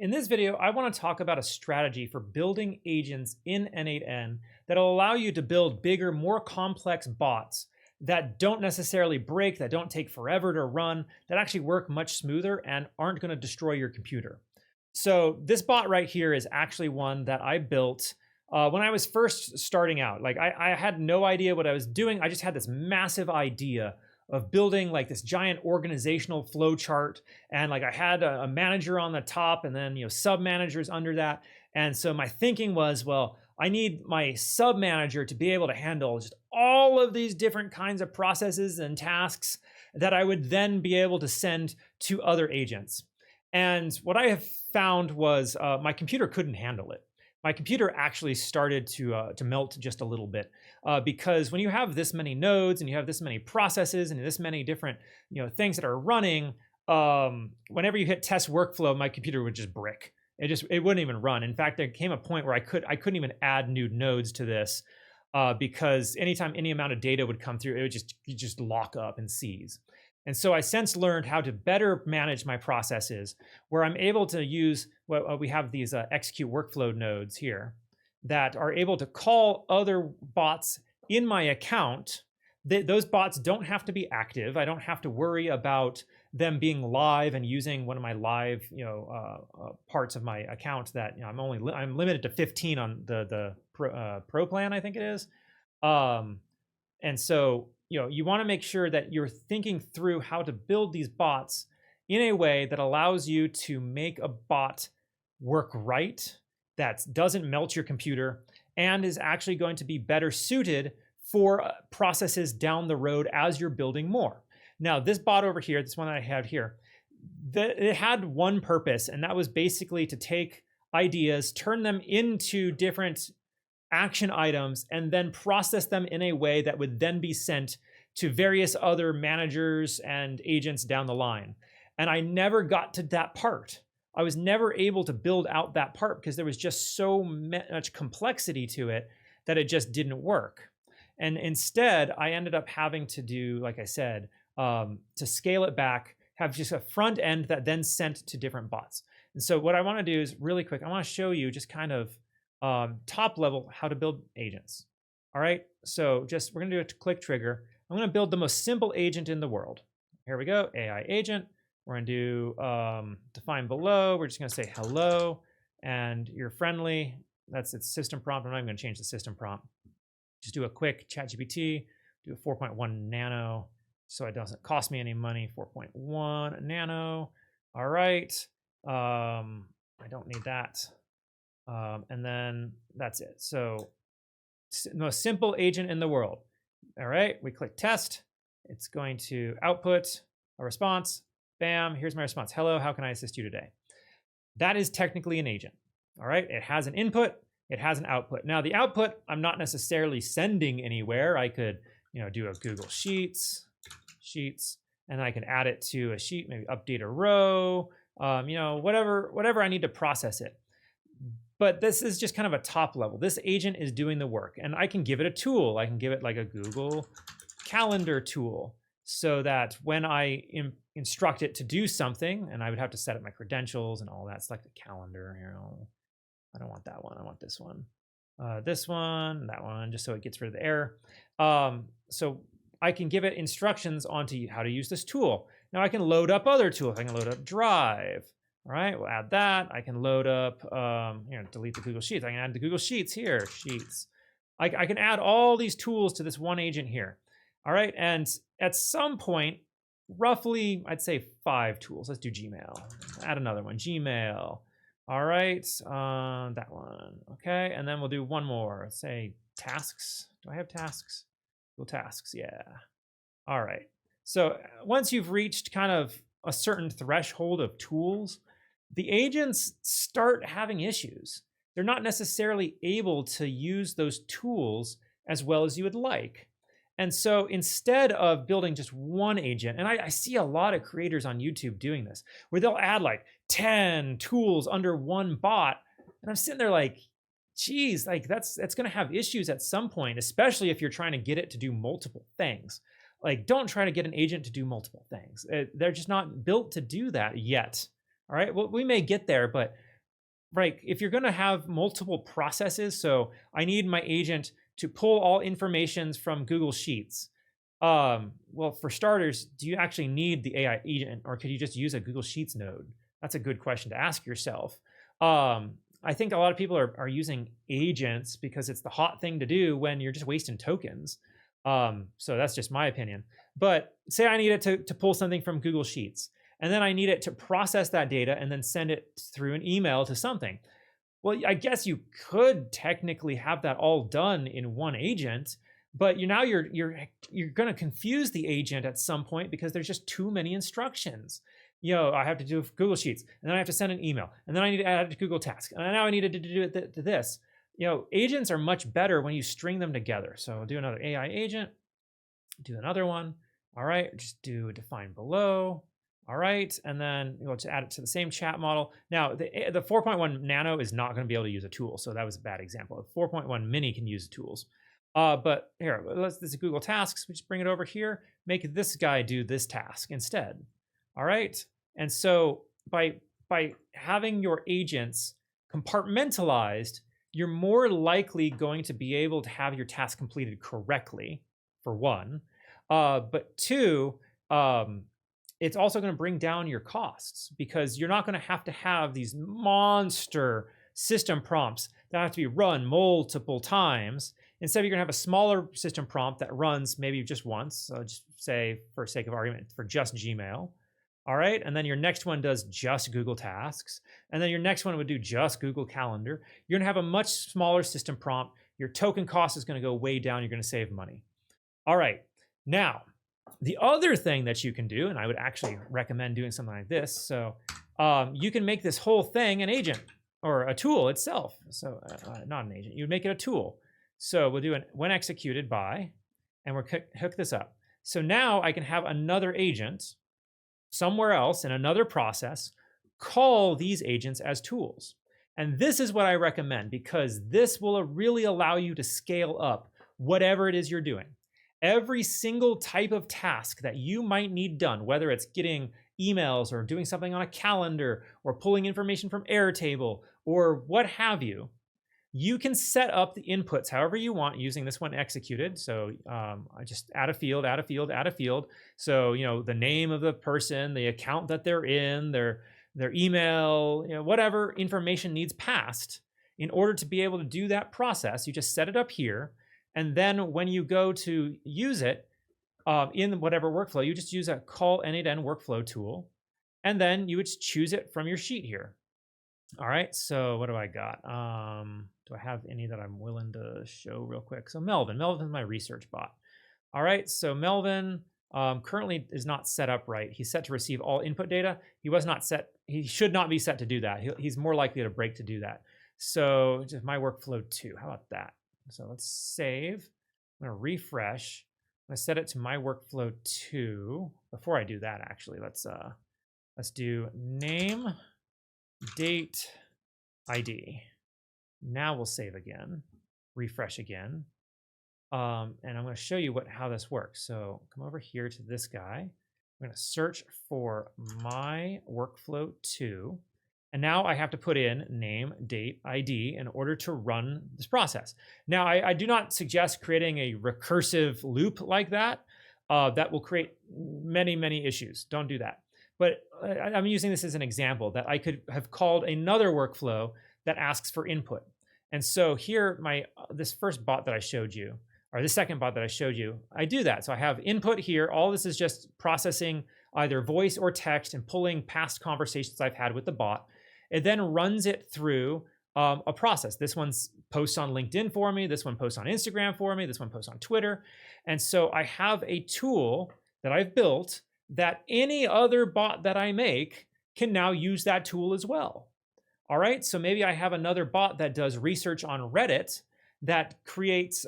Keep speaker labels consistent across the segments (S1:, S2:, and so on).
S1: In this video, I want to talk about a strategy for building agents in n8n that'll allow you to build bigger, more complex bots that don't necessarily break, that don't take forever to run, that actually work much smoother and aren't going to destroy your computer. So this bot right here is actually one that I built when I was first starting out. Like I had no idea what I was doing. I just had this massive idea of building like this giant organizational flow chart, and like I had a manager on the top and then sub managers under that. And so my thinking was, well, I need my sub manager to be able to handle just all of these different kinds of processes and tasks that I would then be able to send to other agents. And what I have found was my computer couldn't handle it. My computer actually started to melt just a little bit because when you have this many nodes and you have this many processes and this many different things that are running, whenever you hit test workflow, my computer would just brick. It wouldn't even run. In fact, there came a point where I couldn't even add new nodes to this because anytime any amount of data would come through, it would just lock up and seize. And so I since learned how to better manage my processes, where I'm able to use we have these execute workflow nodes here that are able to call other bots in my account. Those bots don't have to be active. I don't have to worry about them being live and using one of my live parts of my account that I'm limited to 15 on the pro plan, I think it is. And so you want to make sure that you're thinking through how to build these bots in a way that allows you to make a bot work right, that doesn't melt your computer, and is actually going to be better suited for processes down the road as you're building more. Now, this bot over here, this one that I have here, it had one purpose, and that was basically to take ideas, turn them into different action items, and then process them in a way that would then be sent to various other managers and agents down the line. And I never got to that part. I was never able to build out that part because there was just so much complexity to it that it just didn't work. And instead, I ended up having to do, like I said, to scale it back, have just a front end that then sent to different bots. And so what I want to do is really quick, I want to show you just kind of top level how to build agents. All right, so we're gonna do a click trigger. I'm gonna build the most simple agent in the world. Here we go, AI agent. We're gonna do define below. We're just gonna say hello, and you're friendly. That's its system prompt. I'm not even gonna change the system prompt. Just do a quick ChatGPT, do a 4.1 nano, so it doesn't cost me any money. 4.1 nano. All right, I don't need that. And then that's it. So most simple agent in the world. All right, we click test. It's going to output a response. Bam, here's my response. Hello, how can I assist you today? That is technically an agent. All right, it has an input, it has an output. Now the output, I'm not necessarily sending anywhere. I could, do a Google Sheets, and I can add it to a sheet, maybe update a row, whatever I need to process it. But this is just kind of a top level. This agent is doing the work, and I can give it a tool. I can give it like a Google Calendar tool, so that when I instruct it to do something, and I would have to set up my credentials and all that, select the calendar. I don't want that one. I want this one, that one, just so it gets rid of the error. So I can give it instructions onto how to use this tool. Now I can load up other tools. I can load up Drive. All right, we'll add that. I can load up, delete the Google Sheets. I can add the Google Sheets here, Sheets. I can add all these tools to this one agent here. All right, and at some point, roughly, I'd say 5 tools. Let's do Gmail. Add another one, Gmail. All right, that one. Okay, and then we'll do one more. Let's say tasks. Do I have tasks? Google Tasks, yeah. All right, so once you've reached kind of a certain threshold of tools, the agents start having issues. They're not necessarily able to use those tools as well as you would like. And so instead of building just one agent, and I see a lot of creators on YouTube doing this, where they'll add like 10 tools under one bot. And I'm sitting there like, geez, like that's gonna have issues at some point, especially if you're trying to get it to do multiple things. Like, don't try to get an agent to do multiple things. They're just not built to do that yet. All right, well, we may get there, but right, if you're going to have multiple processes, so I need my agent to pull all informations from Google Sheets. Well, for starters, do you actually need the AI agent, or could you just use a Google Sheets node? That's a good question to ask yourself. I think a lot of people are using agents because it's the hot thing to do when you're just wasting tokens. So that's just my opinion. But say I need it to pull something from Google Sheets, and then I need it to process that data and then send it through an email to something. Well, I guess you could technically have that all done in one agent, but you're going to confuse the agent at some point because there's just too many instructions. I have to do Google Sheets, and then I have to send an email, and then I need to add it to Google Tasks, and now I need to do it to this. Agents are much better when you string them together. So I'll do another AI agent, do another one. All right, just do define below. All right, and then we'll just add it to the same chat model. Now, the 4.1 Nano is not going to be able to use a tool, so that was a bad example. The 4.1 Mini can use tools. But here, this is Google Tasks. We just bring it over here, make this guy do this task instead. All right, and so by having your agents compartmentalized, you're more likely going to be able to have your task completed correctly, for one. But two, it's also going to bring down your costs because you're not going to have these monster system prompts that have to be run multiple times. Instead, you're going to have a smaller system prompt that runs maybe just once. So just say, for sake of argument, for just Gmail. All right, and then your next one does just Google Tasks, and then your next one would do just Google Calendar. You're gonna have a much smaller system prompt. Your token cost is gonna go way down. You're gonna save money. All right, now, the other thing that you can do, and I would actually recommend doing something like this, so you can make this whole thing an agent, or a tool itself. So not an agent, you would make it a tool. So we'll do an when executed by, and we'll hook this up. So now I can have another agent somewhere else in another process call these agents as tools. And this is what I recommend because this will really allow you to scale up whatever it is you're doing. Every single type of task that you might need done, whether it's getting emails or doing something on a calendar or pulling information from Airtable or what have you, you can set up the inputs however you want using this one executed. So I just add a field, add a field, add a field. So, the name of the person, the account that they're in, their email, whatever information needs passed. In order to be able to do that process, you just set it up here. And then when you go to use it in whatever workflow, you just use a call n8n workflow tool. And then you would choose it from your sheet here. All right, so what do I got? Do I have any that I'm willing to show real quick? So Melvin is my research bot. All right, so Melvin currently is not set up right. He's set to receive all input data. He should not be set to do that. He's more likely to break to do that. So just my workflow 2, how about that? So let's save, I'm gonna refresh. I'm gonna set it to my workflow 2. Before I do that, actually, let's do name, date, ID. Now we'll save again, refresh again. And I'm going to show you how this works. So come over here to this guy. I'm going to search for my workflow 2. And now I have to put in name, date, ID in order to run this process. Now, I do not suggest creating a recursive loop like that. That will create many, many issues. Don't do that. But I'm using this as an example that I could have called another workflow that asks for input. And so here, this first bot that I showed you, or the second bot that I showed you, I do that. So I have input here. All this is just processing either voice or text and pulling past conversations I've had with the bot. It then runs it through a process. This one's posts on LinkedIn for me. This one posts on Instagram for me. This one posts on Twitter. And so I have a tool that I've built that any other bot that I make can now use that tool as well. All right, so maybe I have another bot that does research on Reddit that creates,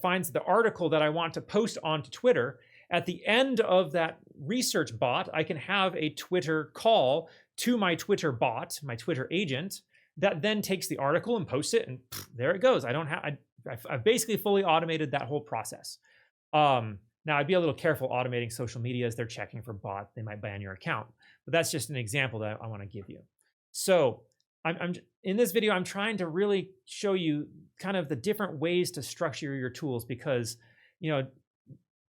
S1: finds the article that I want to post onto Twitter. At the end of that research bot, I can have a Twitter call to my Twitter bot, my Twitter agent, that then takes the article and posts it, and there it goes. I've basically fully automated that whole process. Now, I'd be a little careful automating social media as they're checking for bots. They might ban your account, but that's just an example that I want to give you. So in this video, I'm trying to really show you kind of the different ways to structure your tools, because, you know,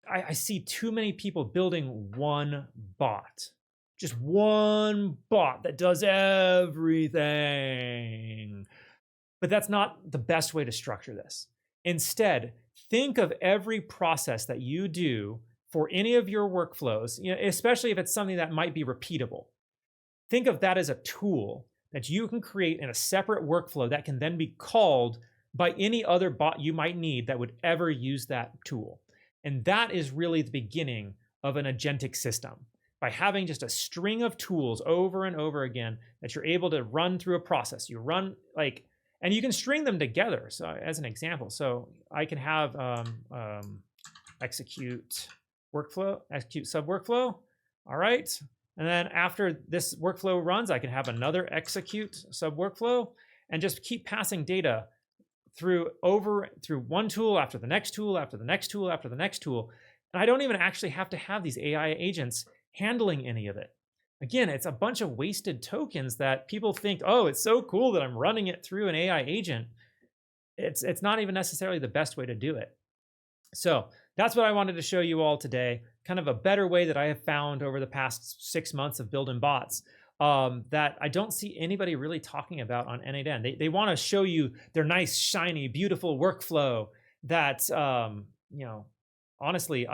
S1: I see too many people building one bot, just one bot that does everything. But that's not the best way to structure this. Instead, think of every process that you do for any of your workflows, you know, especially if it's something that might be repeatable. Think of that as a tool that you can create in a separate workflow that can then be called by any other bot you might need that would ever use that tool. And that is really the beginning of an agentic system. By having just a string of tools over and over again that you're able to run through a process. You run like, and you can string them together. So as an example, so I can have execute workflow, execute sub workflow. All right. And then after this workflow runs, I can have another execute sub workflow and just keep passing data through one tool after the next tool, after the next tool, after the next tool. And I don't even actually have to have these AI agents handling any of it. Again, it's a bunch of wasted tokens that people think, oh, it's so cool that I'm running it through an AI agent. It's not even necessarily the best way to do it. So that's what I wanted to show you all today, kind of a better way that I have found over the past 6 months of building bots that I don't see anybody really talking about on n8n. They want to show you their nice, shiny, beautiful workflow that, you know, honestly,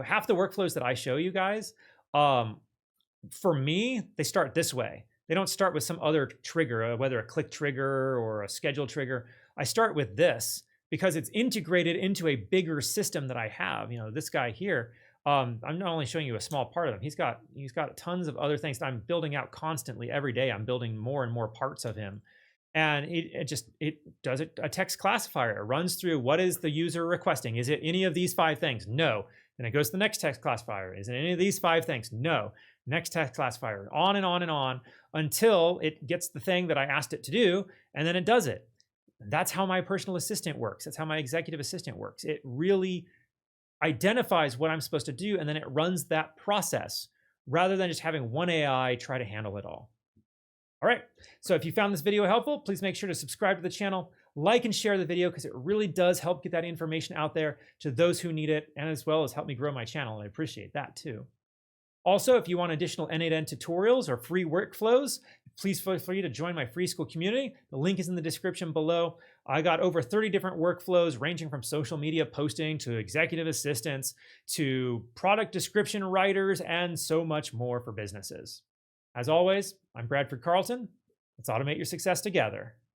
S1: half the workflows that I show you guys, for me, they start this way. They don't start with some other trigger, whether a click trigger or a schedule trigger. I start with this because it's integrated into a bigger system that I have. You know, this guy here, I'm not only showing you a small part of him. He's got tons of other things that I'm building out constantly every day. I'm building more and more parts of him. And it does a text classifier. It runs through what is the user requesting. Is it any of these 5 things? No. Then it goes to the next text classifier. Is it any of these 5 things? No. Next text classifier, on and on and on until it gets the thing that I asked it to do, and then it does it. That's how my personal assistant works. That's how my executive assistant works. It really identifies what I'm supposed to do, and then it runs that process rather than just having one AI try to handle it all. All right, so if you found this video helpful, please make sure to subscribe to the channel, like and share the video, because it really does help get that information out there to those who need it, and as well as help me grow my channel, and I appreciate that too. Also, if you want additional n8n tutorials or free workflows, please feel free to join my free school community. The link is in the description below. I got over 30 different workflows ranging from social media posting to executive assistants to product description writers and so much more for businesses. As always, I'm Bradford Carlton. Let's automate your success together.